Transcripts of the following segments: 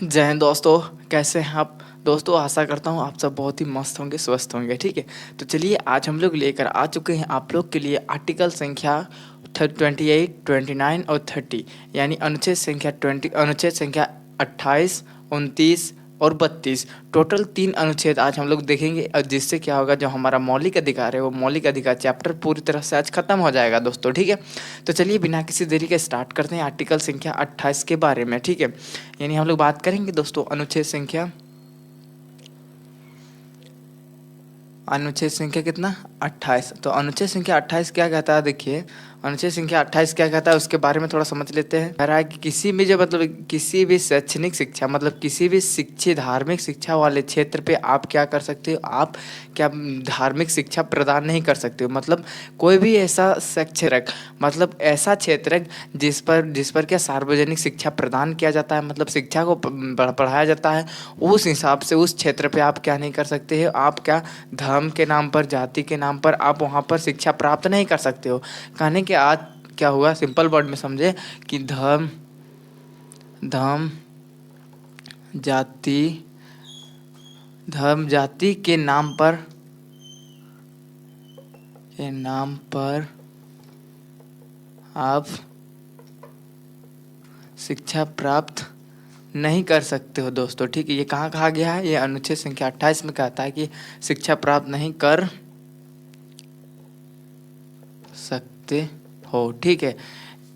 जय हिंद दोस्तों। कैसे हैं आप दोस्तों? आशा करता हूँ आप सब बहुत ही मस्त होंगे, स्वस्थ होंगे। ठीक है, तो चलिए आज हम लोग लेकर आ चुके हैं आप लोग के लिए आर्टिकल संख्या 28, 29 और 30, यानी अनुच्छेद संख्या 20, अनुच्छेद संख्या 28, 29 और 32। टोटल 3 अनुच्छेद आज हम लोग देखेंगे, और जिससे क्या होगा, जो हमारा मौलिक अधिकार है वो मौलिक अधिकार चैप्टर पूरी तरह से आज खत्म हो जाएगा दोस्तों। ठीक है, तो चलिए बिना किसी देरी के स्टार्ट करते हैं आर्टिकल संख्या 28 के बारे में। ठीक है, यानी हम लोग बात करेंगे दोस्तों अनुच्छेद संख्या कितना, 28। तो अनुच्छेद संख्या 28 क्या कहता है, देखिए अनुच्छेद संख्या 28 क्या कहता है उसके बारे में थोड़ा समझ लेते हैं। कह रहा है कि किसी भी, जो मतलब किसी भी शैक्षणिक शिक्षा, मतलब किसी भी शिक्षा, धार्मिक शिक्षा वाले क्षेत्र पे आप क्या कर सकते हो, आप क्या धार्मिक शिक्षा प्रदान नहीं कर सकते हो। मतलब कोई भी ऐसा शिक्षक, मतलब ऐसा क्षेत्र जिस पर क्या सार्वजनिक शिक्षा प्रदान किया जाता है, मतलब शिक्षा को पढ़ाया जाता है, उस हिसाब से उस क्षेत्र पे आप क्या नहीं कर सकते हो, आप क्या धर्म के नाम पर, जाति के नाम पर आप वहाँ पर शिक्षा प्राप्त नहीं कर सकते हो। कहने के आज क्या हुआ, सिंपल वर्ड में समझे कि धर्म धर्म जाति धर्म जाति के नाम पर आप शिक्षा प्राप्त नहीं कर सकते हो दोस्तों। ठीक है, ये कहाँ कहा गया है, ये अनुच्छेद संख्या 28 में कहता है कि शिक्षा प्राप्त नहीं कर सकते हो। ठीक है,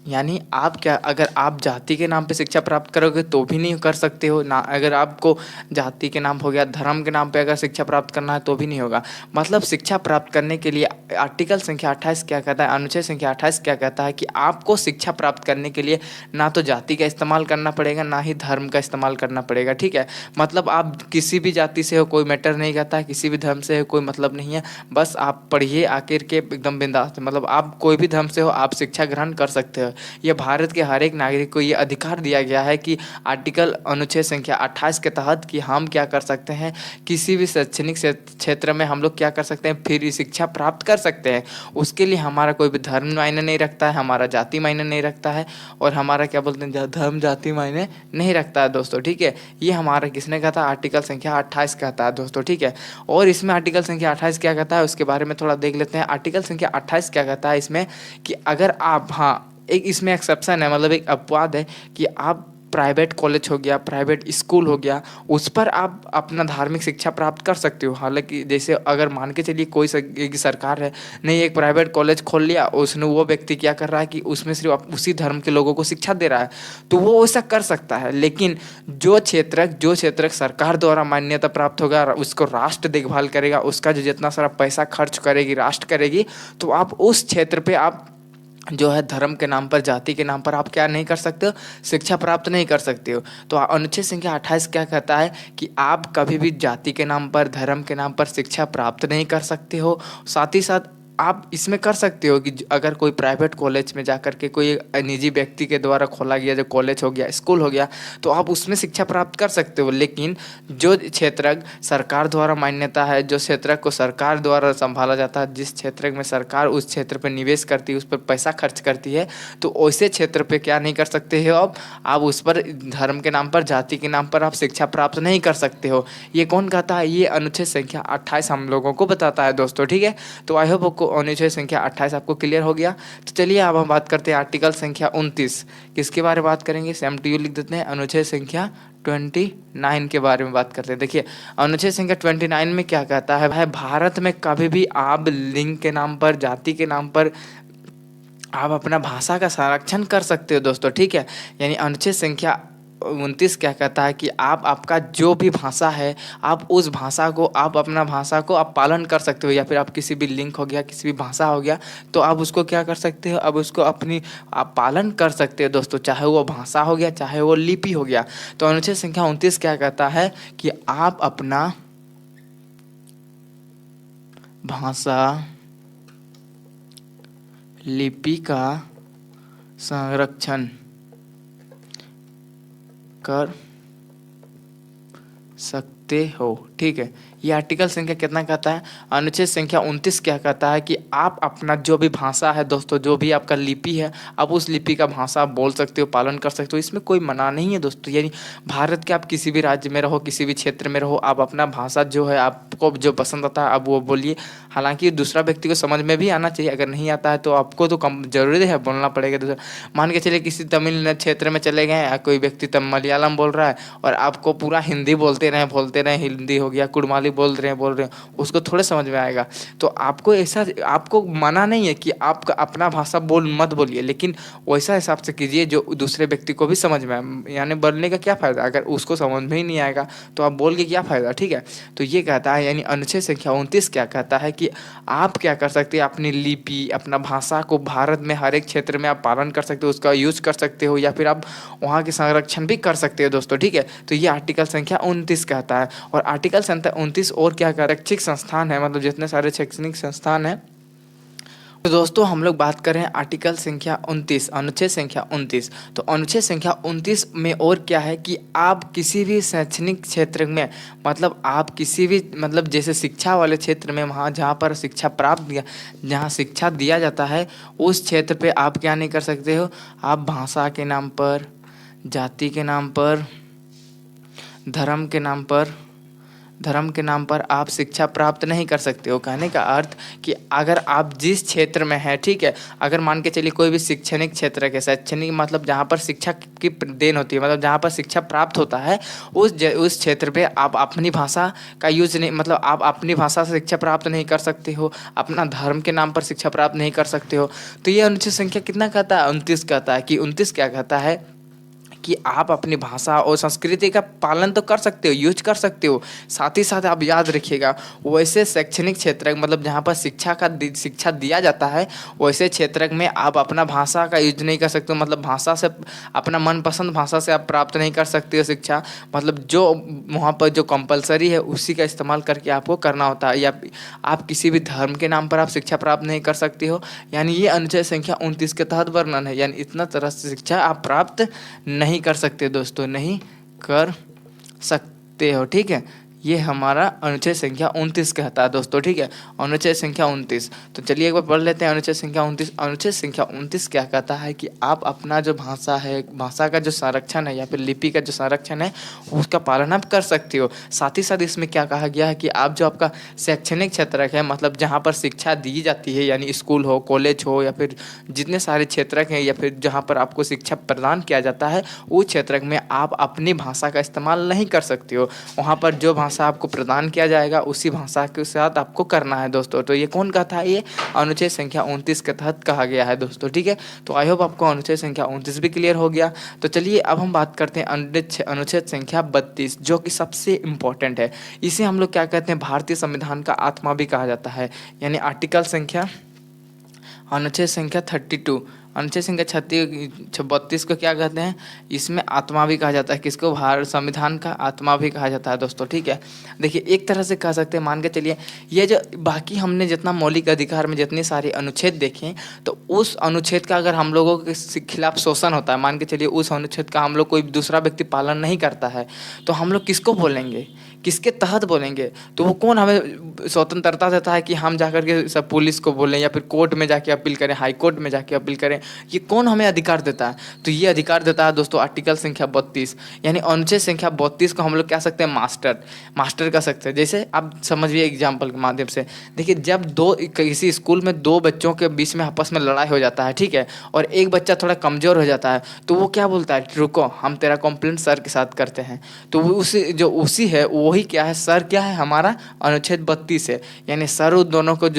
यानी आप क्या, अगर आप जाति के नाम पे शिक्षा प्राप्त करोगे तो भी नहीं कर सकते हो ना, अगर आपको जाति के नाम हो गया, धर्म के नाम पे अगर शिक्षा प्राप्त करना है तो भी नहीं होगा। मतलब शिक्षा प्राप्त करने के लिए आर्टिकल संख्या 28 क्या कहता है, अनुच्छेद संख्या 28 क्या कहता है कि आपको शिक्षा प्राप्त करने के लिए ना तो जाति का इस्तेमाल करना पड़ेगा, ना ही धर्म का इस्तेमाल करना पड़ेगा। ठीक है, मतलब आप किसी भी जाति से हो, कोई मैटर नहीं करता है, किसी भी धर्म से हो कोई मतलब नहीं है, बस आप पढ़िए आकर के एकदम बिंदास, मतलब आप कोई भी धर्म से हो आप शिक्षा ग्रहण कर सकते हो। यह भारत के हर एक नागरिक को ये अधिकार दिया गया है कि आर्टिकल अनुच्छेद संख्या 28 के तहत कि हम क्या कर सकते हैं, किसी भी शैक्षणिक क्षेत्र में हम लोग क्या कर सकते हैं, फ्री शिक्षा प्राप्त कर सकते हैं। उसके लिए हमारा कोई भी धर्म मायने नहीं रखता है, हमारा जाति मायने नहीं रखता है, और हमारा क्या बोलते हैं, धर्म जाति मायने नहीं रखता है दोस्तों। ठीक है, ये हमारा किसने कहा था, आर्टिकल संख्या 28 कहता है दोस्तों। ठीक है, और इसमें आर्टिकल संख्या 28 क्या कहता है उसके बारे में थोड़ा देख लेते हैं। आर्टिकल संख्या 28 क्या कहता है इसमें कि अगर आप, हाँ एक इसमें एक्सेप्शन है, मतलब एक अपवाद है कि आप प्राइवेट कॉलेज हो गया, प्राइवेट स्कूल हो गया, उस पर आप अपना धार्मिक शिक्षा प्राप्त कर सकते हो। हालांकि जैसे अगर मान के चलिए कोई एक सरकार है, नहीं एक प्राइवेट कॉलेज खोल लिया, उसने वो व्यक्ति क्या कर रहा है कि उसमें सिर्फ उसी धर्म के लोगों को शिक्षा दे रहा है, तो वो ऐसा कर सकता है। लेकिन जो क्षेत्र सरकार द्वारा मान्यता प्राप्त होगा, उसको राष्ट्र देखभाल करेगा, उसका जो जितना सारा पैसा खर्च करेगी राष्ट्र करेगी, तो आप उस क्षेत्र पे आप जो है धर्म के नाम पर, जाति के नाम पर आप क्या नहीं कर सकते हो, शिक्षा प्राप्त नहीं कर सकते हो। तो अनुच्छेद संख्या 28 क्या कहता है कि आप कभी भी जाति के नाम पर, धर्म के नाम पर शिक्षा प्राप्त नहीं कर सकते हो। साथ ही साथ आप इसमें कर सकते हो कि अगर कोई प्राइवेट कॉलेज में जाकर के कोई निजी व्यक्ति के द्वारा खोला गया जो कॉलेज हो गया, स्कूल हो गया, तो आप उसमें शिक्षा प्राप्त कर सकते हो। लेकिन जो क्षेत्र सरकार द्वारा मान्यता है, जो क्षेत्र को सरकार द्वारा संभाला जाता है, जिस क्षेत्र में सरकार उस क्षेत्र पर निवेश करती है, उस पर पैसा खर्च करती है, तो वैसे क्षेत्र पे क्या नहीं कर सकते हो आप उस पर धर्म के नाम पर, जाति के नाम पर आप शिक्षा प्राप्त नहीं कर सकते हो। ये कौन कहता है, ये अनुच्छेद संख्या 28 हम लोगों को बताता है दोस्तों। ठीक है, तो आई होप आपको अनुच्छेद संख्या 28 आपको क्लियर हो गया। तो चलिए अब हम बात करते हैं आर्टिकल संख्या 29। किसके बारे में बात करेंगे, सेम टू यू लिख देते हैं, अनुच्छेद संख्या 29 के बारे में बात करते हैं। देखिए अनुच्छेद संख्या 29 में क्या कहता है, भाई भारत में कभी भी आप लिंग के नाम पर, जाति के नाम पर आप अपना भाषा का संरक्षण कर सकते हो दोस्तों। ठीक है, यानी अनुच्छेद संख्या 29 क्या कहता है कि आप, आपका जो भी भाषा है, आप उस भाषा को, आप अपना भाषा को आप पालन कर सकते हो, या फिर आप किसी भी लिंग हो गया, किसी भी भाषा हो गया, तो आप उसको क्या कर सकते हो, अब उसको अपनी आप पालन कर सकते हो दोस्तों, चाहे वो भाषा हो गया, चाहे वो लिपि हो गया। तो अनुच्छेद संख्या 29 क्या कहता है कि आप अपना भाषा, लिपि का संरक्षण कर सकते हो। ठीक है, ये आर्टिकल संख्या कितना कहता है, अनुच्छेद संख्या 29 क्या कहता है कि आप अपना जो भी भाषा है दोस्तों, जो भी आपका लिपि है, आप उस लिपि का भाषा आप बोल सकते हो, पालन कर सकते हो, इसमें कोई मना नहीं है दोस्तों। यानी भारत के आप किसी भी राज्य में रहो, किसी भी क्षेत्र में रहो, आप अपना भाषा जो है आपको जो पसंद आता है आप वो बोलिए। हालांकि दूसरा व्यक्ति को समझ में भी आना चाहिए, अगर नहीं आता है तो आपको तो कम जरूरी है बोलना पड़ेगा। दूसरा मान के चलिए किसी तमिल क्षेत्र में चले गए, कोई व्यक्ति तब मलयालम बोल रहा है और आपको पूरा हिंदी बोलते रहे, हिंदी हो गया, कुड़माली बोल रहे हैं, उसको थोड़े समझ में आएगा। तो आपको ऐसा, आपको मना नहीं है कि आप अपना भाषा मत बोलिए, लेकिन वैसा हिसाब से कीजिए जो दूसरे व्यक्ति को भी समझ में आए। यानी बोलने का क्या फ़ायदा, अगर उसको समझ में ही नहीं आएगा तो आप बोल के क्या फ़ायदा, ठीक है। तो ये कहता है, यानी अनुच्छेद संख्या 29 क्या कहता है कि आप क्या कर सकते हैं, अपनी लिपि, अपना भाषा को भारत में हर एक क्षेत्र में आप पालन कर सकते हो, उसका यूज कर सकते हो, या फिर आप वहाँ के संरक्षण भी कर सकते हो दोस्तों, ठीक है। तो ये आर्टिकल संख्या 29 कहता है। और आर्टिकल संख्या 29 और क्या कर, शैक्षिक संस्थान है, मतलब जितने सारे शैक्षणिक संस्थान हैं। तो दोस्तों हम लोग बात कर रहे हैं आर्टिकल संख्या 29, अनुच्छेद संख्या 29। तो अनुच्छेद संख्या 29 में और क्या है कि आप किसी भी शैक्षणिक क्षेत्र में, मतलब आप किसी भी, मतलब जैसे शिक्षा वाले क्षेत्र में, वहाँ जहाँ पर शिक्षा जहाँ शिक्षा दिया जाता है उस क्षेत्र पे आप क्या नहीं कर सकते हो, आप भाषा के नाम पर, जाति के नाम पर, धर्म के नाम पर आप शिक्षा प्राप्त नहीं कर सकते हो। कहने का अर्थ कि अगर आप जिस क्षेत्र में हैं, ठीक है, अगर मान के चलिए कोई भी शैक्षणिक क्षेत्र के, शैक्षणिक मतलब जहाँ पर शिक्षा की देन होती है, मतलब जहाँ पर शिक्षा प्राप्त होता है, उस क्षेत्र पे आप अपनी भाषा का यूज नहीं, मतलब आप अपनी भाषा से शिक्षा प्राप्त नहीं कर सकते हो, अपना धर्म के नाम पर शिक्षा प्राप्त नहीं कर सकते हो। तो ये अनुच्छेद संख्या कितना कहता है, 29 कहता है कि 29 क्या कहता है कि आप अपनी भाषा और संस्कृति का पालन तो कर सकते हो, यूज कर सकते हो, साथ ही साथ आप याद रखिएगा वैसे शैक्षणिक क्षेत्र, मतलब जहाँ पर शिक्षा दिया जाता है वैसे क्षेत्र में आप अपना भाषा का यूज नहीं कर सकते हो, मतलब भाषा से, अपना मनपसंद भाषा से आप प्राप्त नहीं कर सकते हो शिक्षा, मतलब जो वहाँ पर जो कंपलसरी है उसी का इस्तेमाल करके आपको करना होता है, या आप किसी भी धर्म के नाम पर आप शिक्षा प्राप्त नहीं कर सकते हो। यानी ये अनुच्छेद संख्या 29 के तहत वर्णन है, यानी इतना तरह से शिक्षा आप प्राप्त नहीं कर सकते दोस्तों, नहीं कर सकते हो, ठीक है। ये हमारा अनुच्छेद संख्या 29 कहता है दोस्तों, ठीक है, अनुच्छेद संख्या 29। तो चलिए एक बार पढ़ लेते हैं अनुच्छेद संख्या 29। अनुच्छेद संख्या 29 क्या कहता है कि आप अपना जो भाषा है, भाषा का जो संरक्षण है या फिर लिपि का जो संरक्षण है उसका पालन आप कर सकते हो। साथ ही साथ इसमें क्या कहा गया है कि आप जो आपका शैक्षणिक क्षेत्र है, मतलब जहाँ पर शिक्षा दी जाती है, यानी स्कूल हो, कॉलेज हो, या फिर जितने सारे क्षेत्र हैं, या फिर जहाँ पर आपको शिक्षा प्रदान किया जाता है उस क्षेत्र में आप अपनी भाषा का इस्तेमाल नहीं कर सकते हो। वहाँ पर जो भाषा आपको प्रदान किया जाएगा उसी भाषा के साथ आपको करना है दोस्तों। तो ये कौन कहता है, ये अनुच्छेद संख्या 29 के तहत कहा गया है दोस्तों, ठीक है। तो आई होप आपको अनुच्छेद संख्या 29 भी क्लियर हो गया। तो चलिए अब हम बात करते हैं अनुच्छेद संख्या 32, जो कि सबसे इम्पोर्टेंट है। इसे हम लोग क्या कहते हैं, भारतीय संविधान का आत्मा भी कहा जाता है, यानी अनुच्छेद संख्या 32, अनुच्छेद संख्या 32 को क्या कहते हैं, इसमें आत्मा भी कहा जाता है। किसको, भारत संविधान का आत्मा भी कहा जाता है दोस्तों, ठीक है। देखिए एक तरह से कह सकते हैं, मान के चलिए ये जो बाकी हमने जितना मौलिक अधिकार में जितने सारे अनुच्छेद देखे, तो उस अनुच्छेद का अगर हम लोगों के खिलाफ शोषण होता है, मान के चलिए उस अनुच्छेद का हम लोग कोई दूसरा व्यक्ति पालन नहीं करता है, तो हम लोग किसको बोलेंगे, किसके तहत बोलेंगे। तो वो कौन हमें स्वतंत्रता देता है कि हम जाकर के सब पुलिस को बोलें या फिर कोर्ट में जाके अपील करें, हाई कोर्ट में जाके अपील करें, ये कौन हमें अधिकार देता है। तो ये अधिकार देता है दोस्तों आर्टिकल संख्या 32, यानी अनुच्छेद संख्या 32 को हम लोग कह सकते हैं मास्टर कह सकते हैं। जैसे आप समझिए एग्जाम्पल के माध्यम से, देखिए जब किसी स्कूल में दो बच्चों के बीच में आपस में लड़ाई हो जाता है, ठीक है, और एक बच्चा थोड़ा कमज़ोर हो जाता है, तो वो क्या बोलता है, रुको हम तेरा कंप्लेंट सर के साथ करते हैं। तो वो उसी है वही क्या है, सर क्या है, हमारा अनुच्छेद 32 है। यानी सर उन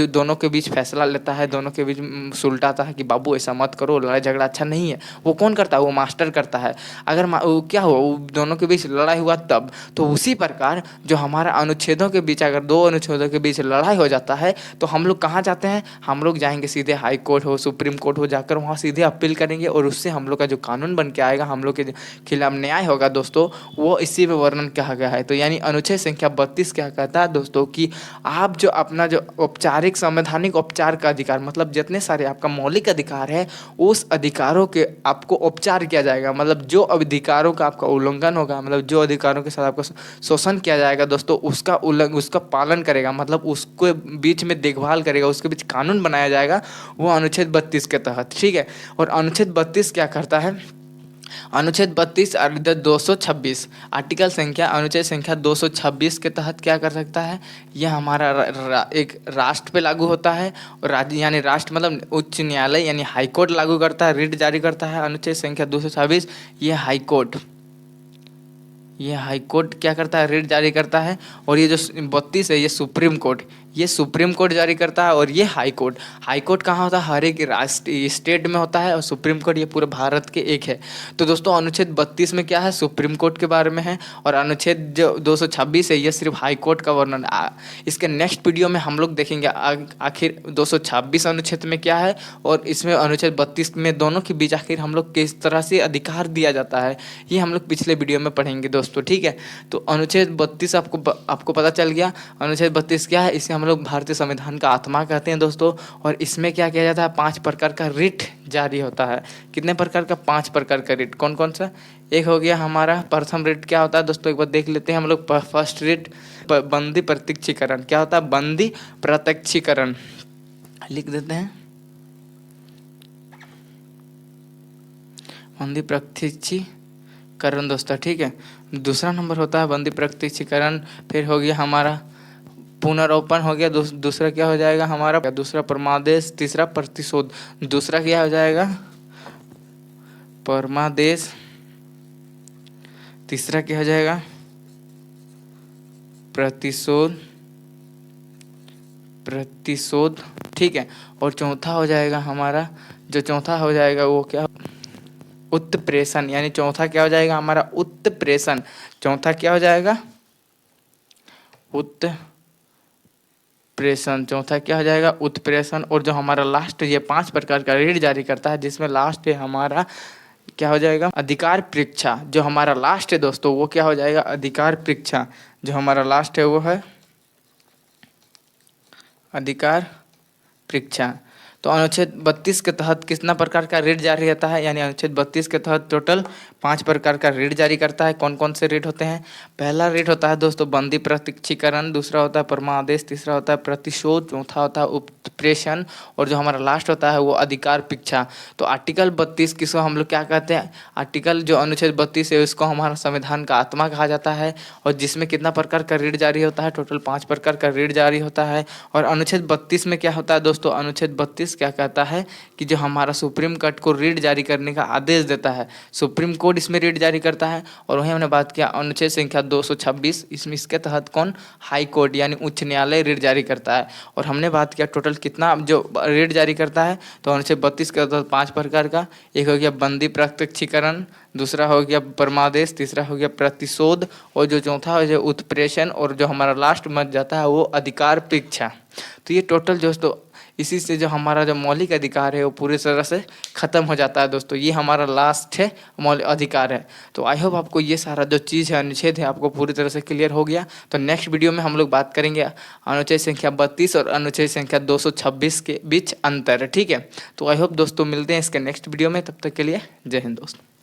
दोनों के बीच फैसला लेता है, दोनों के बीच सुलटाता है कि बाबू ऐसा मत करो, लड़ाई झगड़ा अच्छा नहीं है। वो कौन करता है, वो मास्टर करता है। अगर क्या हुआ, दोनों के बीच लड़ाई हुआ तब, तो उसी प्रकार जो हमारा अनुच्छेदों के बीच, अगर दो अनुच्छेदों के बीच लड़ाई हो जाता है तो हम लोग कहाँ जाते हैं, हम लोग जाएंगे सीधे हाई कोर्ट हो, सुप्रीम कोर्ट हो, जाकर वहाँ सीधे अपील करेंगे, और उससे हम लोग का जो कानून बन के आएगा, हम लोग के खिलाफ न्याय होगा दोस्तों, वो इसी में वर्णन कहा गया है। तो यानी अनुच्छेद अनुच्छेद संख्या 32 क्या कहता है दोस्तों कि आप जो अपना जो औपचारिक संवैधानिक उपचार का अधिकार, मतलब जितने सारे आपका मौलिक अधिकार है उस अधिकारों के आपको उपचार किया जाएगा। मतलब जो अधिकारों का आपका उल्लंघन होगा, मतलब जो अधिकारों के साथ आपका शोषण किया जाएगा दोस्तों, उसका पालन करेगा, मतलब उसको बीच में देखभाल करेगा, उसके बीच कानून बनाया जाएगा, वो अनुच्छेद 32 के तहत। ठीक है। और अनुच्छेद 32 क्या करता है? अनुच्छेद 32 226 आर्टिकल संख्या अनुच्छेद संख्या 226 के तहत क्या कर सकता है? यह हमारा एक राष्ट्र पे लागू होता है, और राज्य यानी राष्ट्र मतलब उच्च न्यायालय यानी हाई कोर्ट लागू करता है, रिट जारी करता है। अनुच्छेद संख्या 226 ये हाई कोर्ट क्या करता है? रिट जारी करता है। और ये जो 32 है ये सुप्रीम कोर्ट जारी करता है। और ये हाई कोर्ट कहाँ होता है? हर एक राष्ट्र स्टेट में होता है, और सुप्रीम कोर्ट ये पूरे भारत के एक है। तो दोस्तों अनुच्छेद 32 में क्या है? सुप्रीम कोर्ट के बारे में है। और अनुच्छेद जो 226 है ये सिर्फ हाई कोर्ट का वर्णन। इसके नेक्स्ट वीडियो में हम लोग देखेंगे आखिर 226 अनुच्छेद में क्या है, और इसमें अनुच्छेद 32 में दोनों के बीच आखिर हम लोग किस तरह से अधिकार दिया जाता है, ये हम लोग पिछले वीडियो में पढ़ेंगे दोस्तों। ठीक है। तो अनुच्छेद 32 आपको पता चल गया। अनुच्छेद 32 क्या है? इसे हम लोग भारतीय संविधान का आत्मा कहते हैं दोस्तों। और इसमें क्या किया जाता है? 5 प्रकार का रिट जारी होता है। कितने प्रकार का? 5 प्रकार का रिट। कौन कौन सा? एक हो गया हमारा प्रथम रिट। क्या होता है दोस्तों? एक बार देख लेते हैं हम लोग। फर्स्ट रिट बंदी प्रत्यक्षीकरण। क्या होता है? बंदी प्रत्यक्षीकरण लिख देते हैं, बंदी प्रत्यक्षीकरण दोस्तों। ठीक है। दूसरा नंबर होता है बंदी प्रत्यक्षीकरण। फिर हो गया हमारा पुनर्रोपण हो गया। दूसरा क्या हो जाएगा हमारा? दूसरा परमादेश। तीसरा प्रतिशोध। दूसरा क्या हो जाएगा? परमादेश। तीसरा क्या हो जाएगा? प्रतिशोध। ठीक है। और चौथा हो जाएगा हमारा, जो चौथा हो जाएगा वो क्या? उत्प्रेषण। यानी चौथा क्या हो जाएगा हमारा? उत्प्रेषण। चौथा क्या हो जाएगा? उत्प्रेषण। चौथा क्या हो जाएगा? उत्प्रेषण। और जो हमारा लास्ट ये 5 प्रकार का रिट जारी करता है, जिसमें लास्ट है हमारा क्या हो जाएगा? अधिकार परीक्षा। जो हमारा लास्ट है दोस्तों वो क्या हो जाएगा? अधिकार परीक्षा। जो हमारा लास्ट है वो है अधिकार परीक्षा। तो अनुच्छेद 32 के तहत कितना प्रकार का रिट जारी रहता है? यानी अनुच्छेद 32 के तहत टोटल 5 प्रकार का रिट जारी करता है। कौन कौन से रिट होते हैं? पहला रिट होता है दोस्तों बंदी प्रत्यक्षीकरण। दूसरा होता है परमादेश। तीसरा होता है प्रतिशोध। चौथा होता है उत्प्रेषण। और जो हमारा लास्ट होता है वो अधिकार परीक्षा। तो आर्टिकल 32 किसको हम लोग क्या कहते हैं? आर्टिकल जो अनुच्छेद 32 है उसको हमारा संविधान का आत्मा कहा जाता है। और जिसमें कितना प्रकार का रिट जारी होता है? टोटल 5 प्रकार का रिट जारी होता है। और अनुच्छेद 32 में क्या होता है दोस्तों? अनुच्छेद 32 क्या कहता है कि जो हमारा सुप्रीम कोर्ट को रिट जारी करने का आदेश देता है, सुप्रीम कोर्ट इसमें रिट जारी करता है। और वहीं हमने बात किया अनुच्छेद संख्या 226, इसके तहत कौन? हाई कोर्ट यानी उच्च न्यायालय रिट जारी करता है। और हमने बात किया टोटल कितना जो रिट जारी करता है, तो अनुच्छेद 32 के तहत 5 प्रकार का। एक हो गया बंदी प्रत्यक्षीकरण, दूसरा हो गया परमादेश, तीसरा हो गया प्रतिशोध, और जो चौथा हो गया उत्प्रेषण, और जो हमारा लास्ट में जाता है वो अधिकार परीक्षा। तो ये टोटल दोस्तों इसी से जो हमारा जो मौलिक अधिकार है वो पूरी तरह से ख़त्म हो जाता है दोस्तों। ये हमारा लास्ट है मौलिक अधिकार है। तो आई होप आपको ये सारा जो चीज़ है अनुच्छेद है आपको पूरी तरह से क्लियर हो गया। तो नेक्स्ट वीडियो में हम लोग बात करेंगे अनुच्छेद संख्या 32 और अनुच्छेद संख्या 226 के बीच अंतर। ठीक है। तो आई होप दोस्तों मिलते हैं इसके नेक्स्ट वीडियो में। तब तक के लिए जय हिंद दोस्तों।